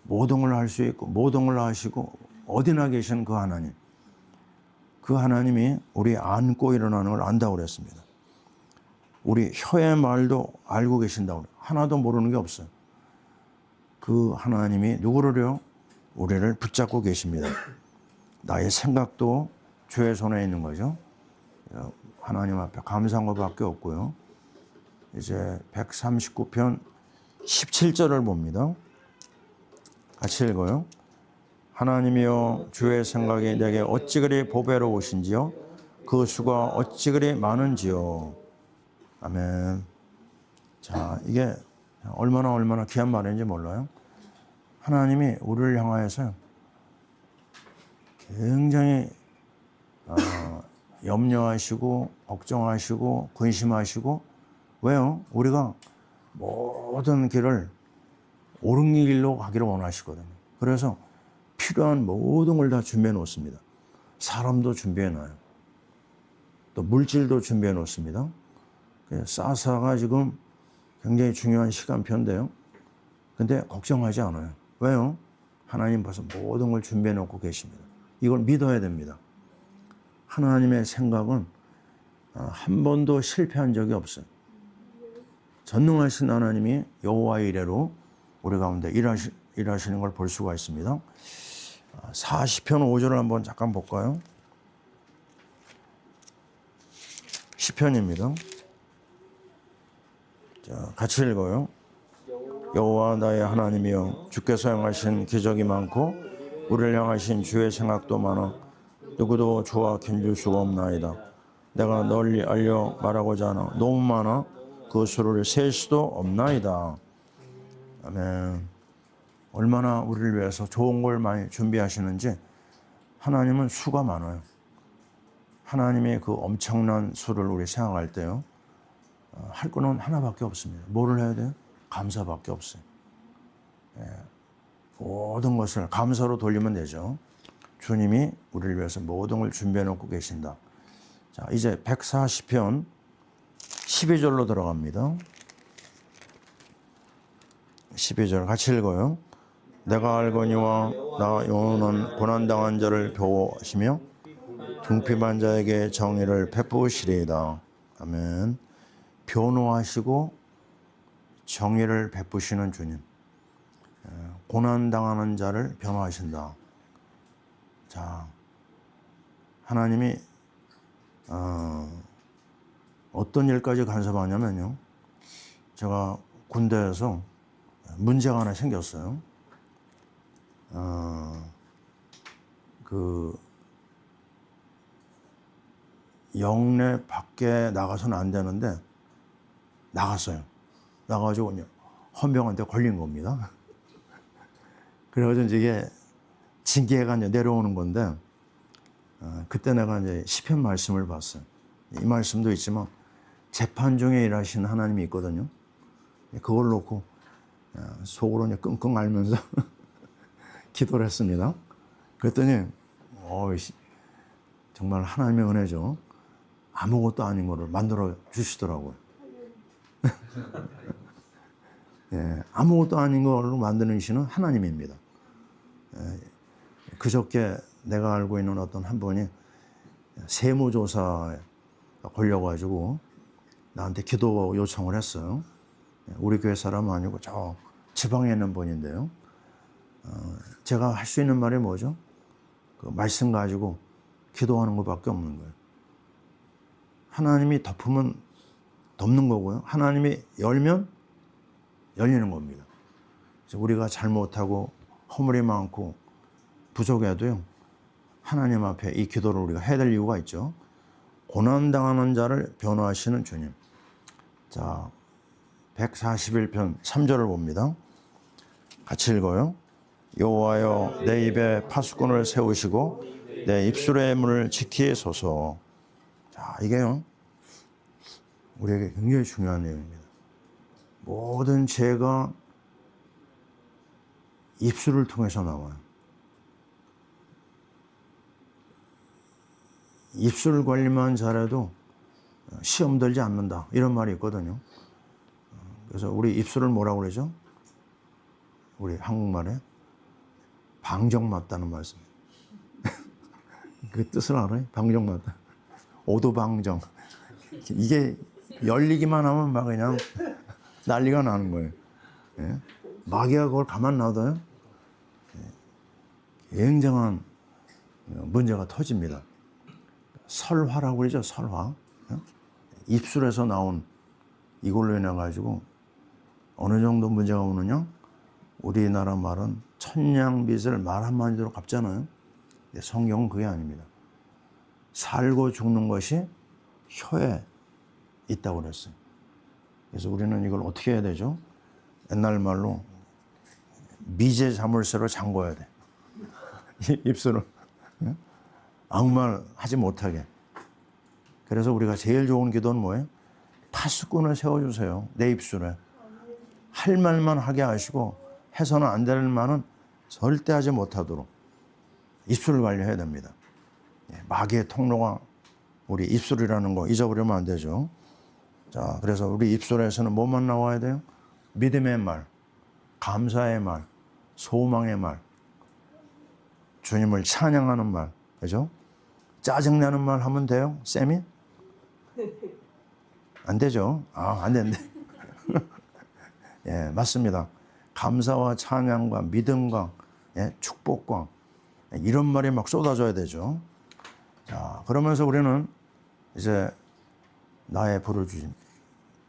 모든 걸 할 수 있고 모든 걸 하시고 어디나 계시는 그 하나님, 그 하나님이 우리 안고 일어나는 걸 안다고 그랬습니다. 우리 혀의 말도 알고 계신다고 그래요. 하나도 모르는 게 없어요. 그 하나님이 누구를요? 우리를 붙잡고 계십니다. 나의 생각도 주의 손에 있는 거죠. 하나님 앞에 감사한 것밖에 없고요. 이제 139편 17절을 봅니다. 같이 읽어요. 하나님이여 주의 생각이 내게 어찌 그리 보배로우신지요 그 수가 어찌 그리 많은지요. 아멘. 자, 이게 얼마나 귀한 말인지 몰라요. 하나님이 우리를 향하여서 굉장히 염려하시고 걱정하시고 근심하시고, 왜요? 우리가 모든 길을 옳은 길로 가기를 원하시거든요. 그래서 필요한 모든 걸 다 준비해 놓습니다. 사람도 준비해 놔요. 또 물질도 준비해 놓습니다. 싸사가 지금 굉장히 중요한 시간표인데요. 근데 걱정하지 않아요. 왜요? 하나님 벌써 모든 걸 준비해 놓고 계십니다. 이걸 믿어야 됩니다. 하나님의 생각은 한 번도 실패한 적이 없어요. 전능하신 하나님이 여호와의 이레로 우리 가운데 일하시는 걸 볼 수가 있습니다. 40편 5절을 한번 잠깐 볼까요? 시편입니다. 자, 같이 읽어요. 여호와 나의 하나님이여 주께서 행하신 기적이 많고 우리를 향하신 주의 생각도 많아 누구도 주와 견줄 수가 없나이다. 내가 널리 알려 말하고자 하나 너무 많아 그 수를 셀 수도 없나이다. 아멘. 얼마나 우리를 위해서 좋은 걸 많이 준비하시는지. 하나님은 수가 많아요. 하나님의 그 엄청난 수를 우리 생각할 때요, 할 거는 하나밖에 없습니다. 뭐를 해야 돼요? 감사밖에 없어요. 모든 것을 감사로 돌리면 되죠. 주님이 우리를 위해서 모든 걸 준비해 놓고 계신다. 자, 이제 140편 12절로 들어갑니다. 12절 같이 읽어요. 내가 알거니와 나 여호와는 고난당한 자를 보호하시며 궁핍한 자에게 정의를 베푸시리이다. 아멘. 변호하시고 정의를 베푸시는 주님. 고난당하는 자를 변호하신다. 자, 하나님이 어떤 일까지 간섭하냐면요, 제가 군대에서 문제가 하나 생겼어요. 그 영내 밖에 나가서는 안 되는데 나갔어요. 나가가지고 헌병한테 걸린 겁니다. 그래가지고 이게 징계가 이제 내려오는 건데, 그때 내가 이제 시편 말씀을 봤어요. 이 말씀도 있지만 재판 중에 일하시는 하나님이 있거든요. 그걸 놓고 속으로 이제 끙끙 앓면서 기도를 했습니다. 그랬더니 정말 하나님의 은혜죠. 아무것도 아닌 거를 만들어 주시더라고요. 예, 아무것도 아닌 걸로 만드는 신은 하나님입니다. 그저께 내가 알고 있는 어떤 한 분이 세무조사에 걸려가지고 나한테 기도 요청을 했어요. 우리 교회 사람은 아니고 저 지방에 있는 분인데요. 제가 할 수 있는 말이 뭐죠? 그 말씀 가지고 기도하는 것밖에 없는 거예요. 하나님이 덮으면 덮는 거고요. 하나님이 열면 열리는 겁니다. 그래서 우리가 잘못하고 허물이 많고 부족해도요, 하나님 앞에 이 기도를 우리가 해야 될 이유가 있죠. 고난당하는 자를 변호하시는 주님. 자, 141편 3절을 봅니다. 같이 읽어요. 여호와여 내 입에 파수꾼을 세우시고 내 입술의 문을 지키소서. 자, 이게요, 우리에게 굉장히 중요한 내용입니다. 모든 죄가 입술을 통해서 나와요. 입술 관리만 잘해도 시험 들지 않는다, 이런 말이 있거든요. 그래서 우리 입술을 뭐라고 그러죠? 우리 한국말에 방정 맞다는 말씀. 그 뜻을 알아요? 방정 맞다. 오도방정. 이게 열리기만 하면 막 그냥 난리가 나는 거예요. 예? 마귀가 그걸 가만 놔둬요? 굉장한 문제가 터집니다. 설화라고 그러죠, 설화. 입술에서 나온 이걸로 인해 가지고 어느 정도 문제가 오느냐? 우리나라 말은 천냥빚을 말 한마디로 갚잖아요. 근데 성경은 그게 아닙니다. 살고 죽는 것이 혀에 있다고 그랬어요. 그래서 우리는 이걸 어떻게 해야 되죠? 옛날 말로 미제 자물쇠로 잠궈야 돼. 입술을. 악말 하지 못하게. 그래서 우리가 제일 좋은 기도는 뭐예요? 파수꾼을 세워주세요. 내 입술에. 할 말만 하게 하시고 해서는 안 되는 말은 절대 하지 못하도록 입술을 관리해야 됩니다. 마귀의 통로가 우리 입술이라는 거 잊어버리면 안 되죠. 자, 그래서 우리 입술에서는 뭐만 나와야 돼요? 믿음의 말, 감사의 말, 소망의 말, 주님을 찬양하는 말, 그죠? 짜증나는 말 하면 돼요? 쌤이? 안 되죠? 안 되는데. 예, 맞습니다. 감사와 찬양과 믿음과 축복과 이런 말이 막 쏟아져야 되죠. 자, 그러면서 우리는 이제 나의 부르짖음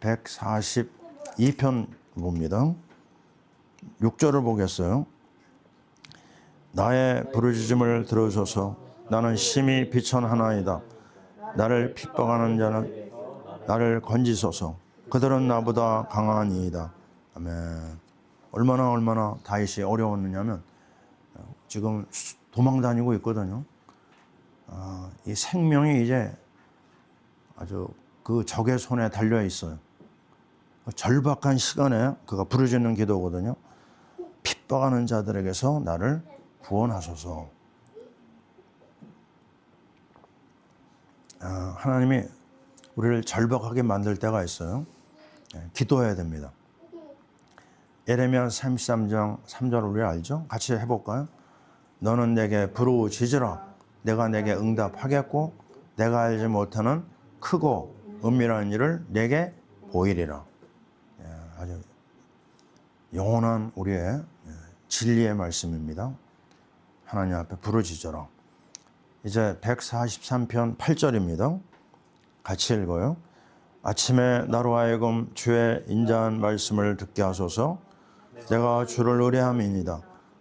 142편 봅니다. 6절을 보겠어요. 나의 부르짖음을 들으소서. 나는 심히 비천하나이다. 나를 핍박하는 자는 나를 건지소서. 그들은 나보다 강하니이다. 아멘. 얼마나 다윗이 어려웠느냐면 지금 도망 다니고 있거든요. 이 생명이 이제 아주 그 적의 손에 달려 있어요. 절박한 시간에 그가 부르짖는 기도거든요. 핍박하는 자들에게서 나를 구원하소서. 하나님이 우리를 절박하게 만들 때가 있어요. 기도해야 됩니다. 예레미야 33장 3절 우리 알죠? 같이 해볼까요? 너는 내게 부르짖으라. 내가 내게 응답하겠고 내가 알지 못하는 크고 은밀한 일을 내게 보이리라. 아주 영원한 우리의 진리의 말씀입니다. 하나님 앞에 부르짖어라. 이제 143편 8절입니다. 같이 읽어요. 아침에 나로 하여금 주의 인자한 말씀을 듣게 하소서. 내가 주를 의뢰함이니이다.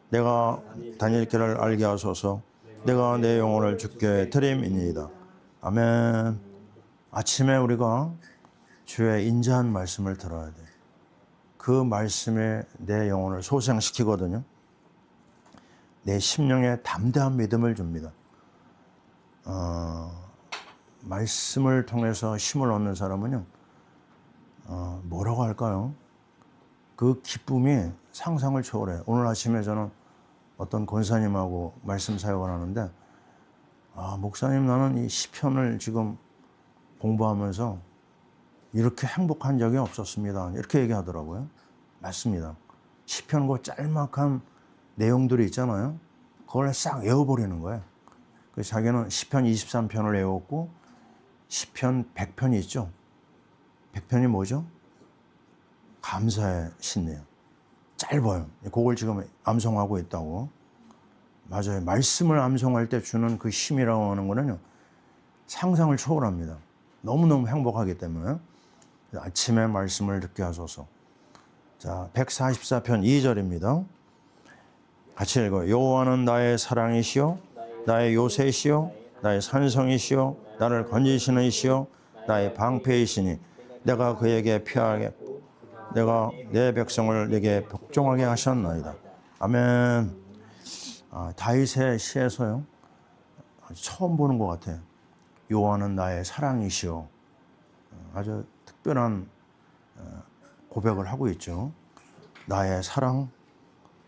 내가 다닐 길을 알게 하소서. 내가 내 영혼을 주께 드림이니이다. 아멘. 아침에 우리가 주의 인자한 말씀을 들어야 돼. 그 말씀에 내 영혼을 소생시키거든요. 내 심령에 담대한 믿음을 줍니다. 말씀을 통해서 힘을 얻는 사람은요, 뭐라고 할까요? 그 기쁨이 상상을 초월해요. 오늘 아침에 저는 어떤 권사님하고 말씀 사역을 하는데, 목사님, 나는 이 시편을 지금 공부하면서 이렇게 행복한 적이 없었습니다. 이렇게 얘기하더라고요. 맞습니다. 시편 그 짤막한 내용들이 있잖아요. 그걸 싹 외워버리는 거예요. 그래서 자기는 시편 23편을 외웠고 시편 100편이 있죠. 100편이 뭐죠? 감사의 시네요. 짧아요. 그걸 지금 암송하고 있다고. 맞아요. 말씀을 암송할 때 주는 그 힘이라고 하는 거는요, 상상을 초월합니다. 너무너무 행복하기 때문에. 아침에 말씀을 듣게 하소서. 자, 144편 2절입니다. 같이 읽어요. 여호와는 나의 사랑이시요 나의 요새이시요 나의 산성이시요 나를 건지시는 이시요 나의 방패이시니 내가 그에게 피하게 내가 내 백성을 내게 복종하게 하셨나이다. 아멘. 다윗의 시에서요, 처음 보는 것 같아요. 여호와는 나의 사랑이시요. 아주 특별한 고백을 하고 있죠. 나의 사랑,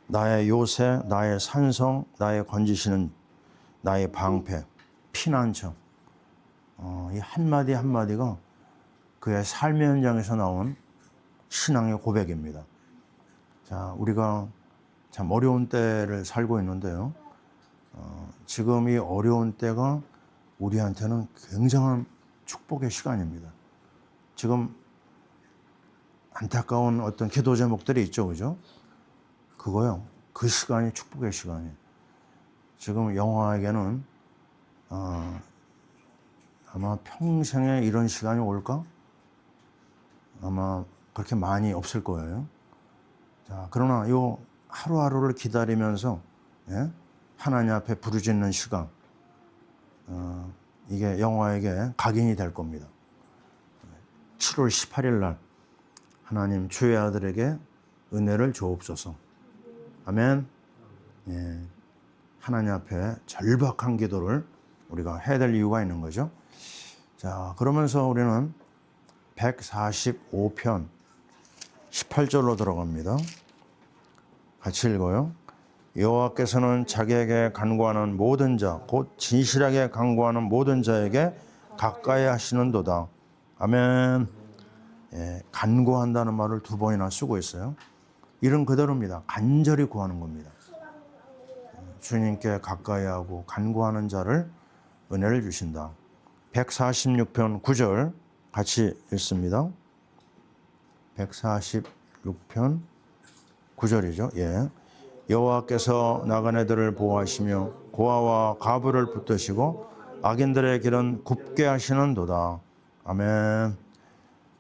나의 요새, 나의 산성, 나의 건지시는 나의 방패, 피난처. 이 한마디 한마디가 그의 삶의 현장에서 나온 신앙의 고백입니다. 자, 우리가 참 어려운 때를 살고 있는데요. 지금 이 어려운 때가 우리한테는 굉장한 축복의 시간입니다. 지금 안타까운 어떤 기도 제목들이 있죠, 그죠? 그거요, 그 시간이 축복의 시간이에요. 지금 영화에게는 아마 평생에 이런 시간이 올까? 아마 그렇게 많이 없을 거예요. 자, 그러나 요 하루하루를 기다리면서 하나님 앞에 부르짖는 시간, 이게 영화에게 각인이 될 겁니다. 7월 18일 날 하나님 주의 아들에게 은혜를 주옵소서. 아멘. 예, 하나님 앞에 절박한 기도를 우리가 해야 될 이유가 있는 거죠. 자, 그러면서 우리는 145편 18절로 들어갑니다. 같이 읽어요. 여호와께서는 자기에게 간구하는 모든 자, 곧 진실하게 간구하는 모든 자에게 가까이 하시는도다. 아멘. 예, 간구한다는 말을 2번이나 쓰고 있어요. 이런 그대로입니다. 간절히 구하는 겁니다. 주님께 가까이 하고 간구하는 자를 은혜를 주신다. 146편 9절 같이 읽습니다. 146편 9절이죠. 예. 여호와께서 나그네들을 보호하시며 고아와 과부를 붙드시고 악인들의 길은 굽게 하시는도다. 아멘.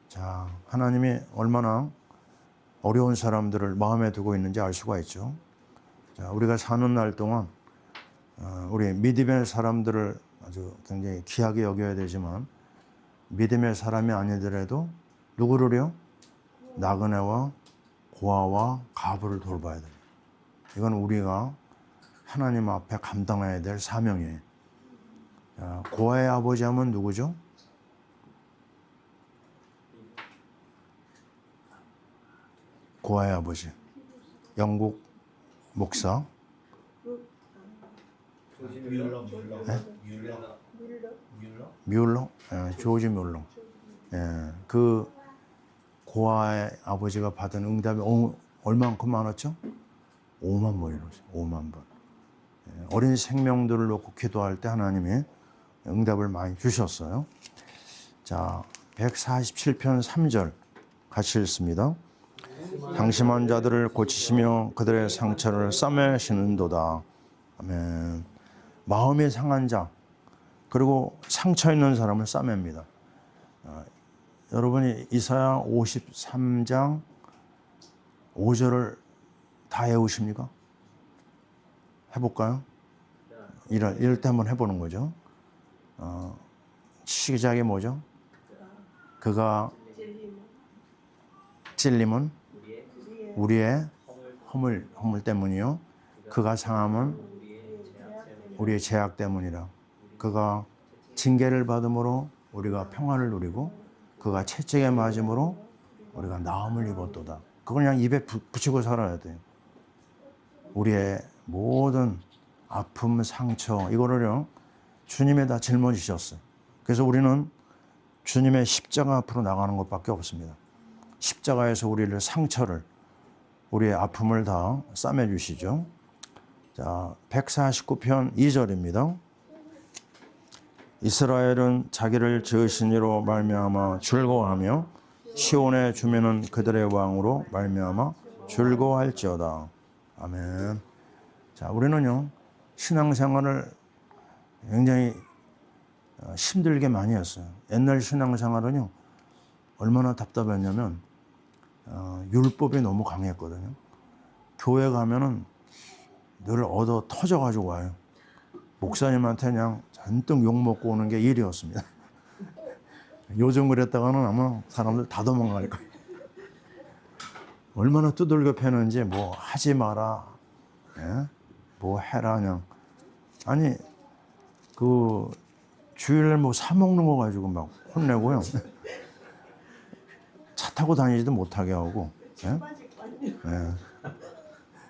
자, 하나님이 얼마나 어려운 사람들을 마음에 두고 있는지 알 수가 있죠. 자, 우리가 사는 날 동안 우리 믿음의 사람들을 아주 굉장히 귀하게 여겨야 되지만 믿음의 사람이 아니더라도 누구를요? 나그네와 고아와 가부를 돌봐야 됩니다. 이건 우리가 하나님 앞에 감당해야 될 사명이에요. 고아의 아버지 하면 누구죠? 고아의 아버지. 영국 목사. 뮬러? 조지 뮬러. 그 고아의 아버지가 받은 응답이 얼만큼 많았죠? 5만 번이었어요. 5만 번. 어린 생명들을 놓고 기도할 때 하나님이 응답을 많이 주셨어요. 자, 147편 3절 같이 읽습니다. 방심한 자들을 고치시며 그들의 상처를 싸매시는도다. 아멘. 마음이 상한 자, 그리고 상처 있는 사람을 싸맵니다. 여러분이 이사야 53장 5절을 다 외우십니까? 해볼까요? 이럴 때 한번 해보는 거죠. 시작이 뭐죠? 그가 찔림은 우리의 허물 때문이요. 그가 상함은 우리의 죄악 때문이라. 그가 징계를 받음으로 우리가 평안을 누리고 그가 채찍에 맞음으로 우리가 나음을 입었도다. 그걸 그냥 입에 붙이고 살아야 돼요. 우리의 모든 아픔, 상처 이거를요 주님에다 짊어지셨어요. 그래서 우리는 주님의 십자가 앞으로 나가는 것밖에 없습니다. 십자가에서 우리를 상처를, 우리의 아픔을 다 싸매주시죠. 자, 149편 2절입니다. 이스라엘은 자기를 지으신 이로 말미암아 즐거워하며 시온의 주민은 그들의 왕으로 말미암아 즐거워할지어다. 아멘. 자, 우리는요 신앙생활을 굉장히 힘들게 많이 했어요. 옛날 신앙생활은요 얼마나 답답했냐면 율법이 너무 강했거든요. 교회 가면은 늘 얻어 터져가지고 와요. 목사님한테 그냥 잔뜩 욕먹고 오는 게 일이었습니다. 요즘 그랬다가는 아마 사람들 다 도망갈 거예요. 얼마나 두들겨 패는지 뭐 하지 마라, 뭐 해라 그냥. 아니 그 주일날 뭐 사 먹는 거 가지고 막 혼내고요. 차 타고 다니지도 못하게 하고,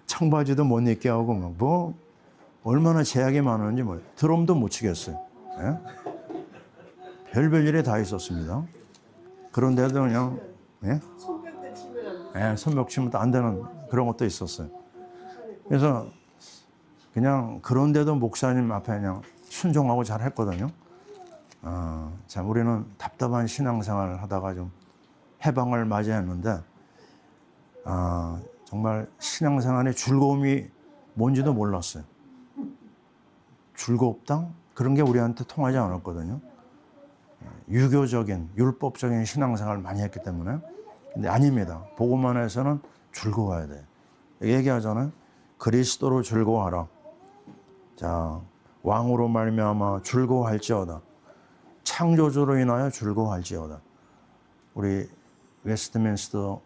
청바지도 못 입게 하고 뭐 얼마나 제약이 많은지 뭐 드럼도 못 치겠어요. 별별 일이 다 있었습니다. 그런데도 그냥 손뼉 치면 안 되는 그런 것도 있었어요. 그래서 그냥 그런데도 목사님 앞에 그냥 순종하고 잘 했거든요. 참 우리는 답답한 신앙생활을 하다가 좀 해방을 맞이했는데 정말 신앙생활의 즐거움이 뭔지도 몰랐어요. 즐겁다? 그런 게 우리한테 통하지 않았거든요. 유교적인, 율법적인 신앙생활을 많이 했기 때문에. 근데 아닙니다. 복음 안에서는 즐거워야 돼요. 얘기하잖아요. 그리스도로 즐거워하라. 자, 왕으로 말미암아 즐거워할지어다. 창조주로 인하여 즐거워할지어다. 우리 웨스트민스터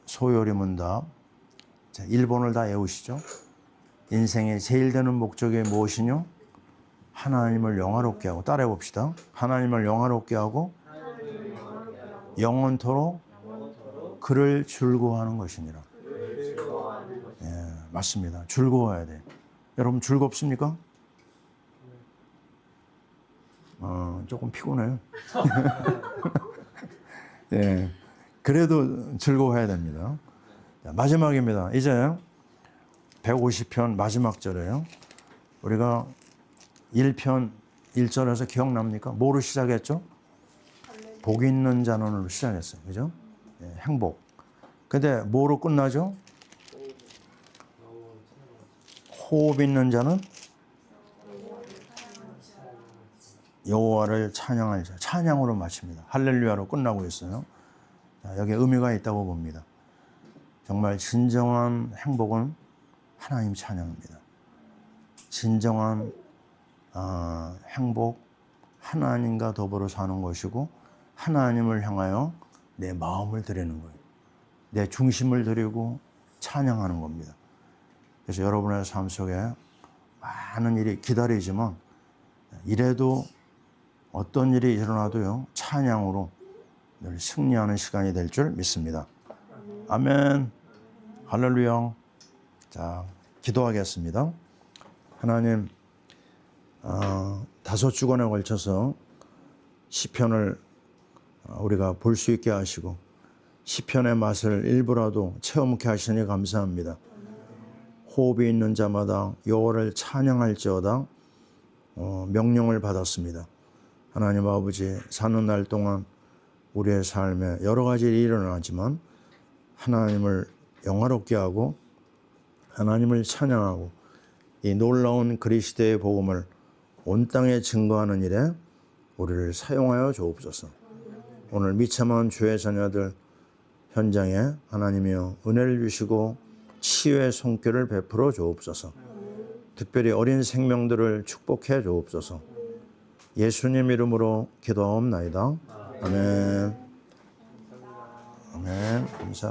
소요리 문답, 자, 1번을 다 외우시죠. 인생의 제일 되는 목적이 무엇이뇨? 하나님을 영화롭게 하고, 따라해 봅시다. 하나님을 영화롭게 하고 영원토록 그를 즐거워하는 것이니라. 맞습니다. 즐거워야 돼. 여러분 즐겁습니까? 조금 피곤해요. 그래도 즐거워해야 됩니다. 자, 마지막입니다. 이제 150편 마지막 절이에요. 우리가 1편 1절에서 기억납니까? 뭐로 시작했죠? 복 있는 자는으로 시작했어요. 그죠? 행복. 근데 뭐로 끝나죠? 호흡 있는 자는 여호와를 찬양할 자. 찬양으로 마칩니다. 할렐루야로 끝나고 있어요. 자, 여기에 의미가 있다고 봅니다. 정말 진정한 행복은 하나님 찬양입니다. 진정한 행복, 하나님과 더불어 사는 것이고 하나님을 향하여 내 마음을 드리는 거예요. 내 중심을 드리고 찬양하는 겁니다. 그래서 여러분의 삶 속에 많은 일이 기다리지만 이래도 어떤 일이 일어나도요, 찬양으로 늘 승리하는 시간이 될 줄 믿습니다. 아멘. 할렐루야. 자, 기도하겠습니다. 하나님, 5주간에 걸쳐서 시편을 우리가 볼 수 있게 하시고 시편의 맛을 일부라도 체험케 하시니 감사합니다. 호흡이 있는 자마다 여호와를 찬양할지어다 명령을 받았습니다. 하나님 아버지, 사는 날 동안 우리의 삶에 여러 가지 일이 일어나지만 하나님을 영화롭게 하고 하나님을 찬양하고 이 놀라운 그리스도의 복음을 온 땅에 증거하는 일에 우리를 사용하여 주옵소서. 오늘 미참한 주의 자녀들 현장에 하나님이여 은혜를 주시고 치유의 손길을 베풀어 주옵소서. 특별히 어린 생명들을 축복해 주옵소서. 예수님 이름으로 기도하옵나이다. 아멘. 아멘. 감사합니다.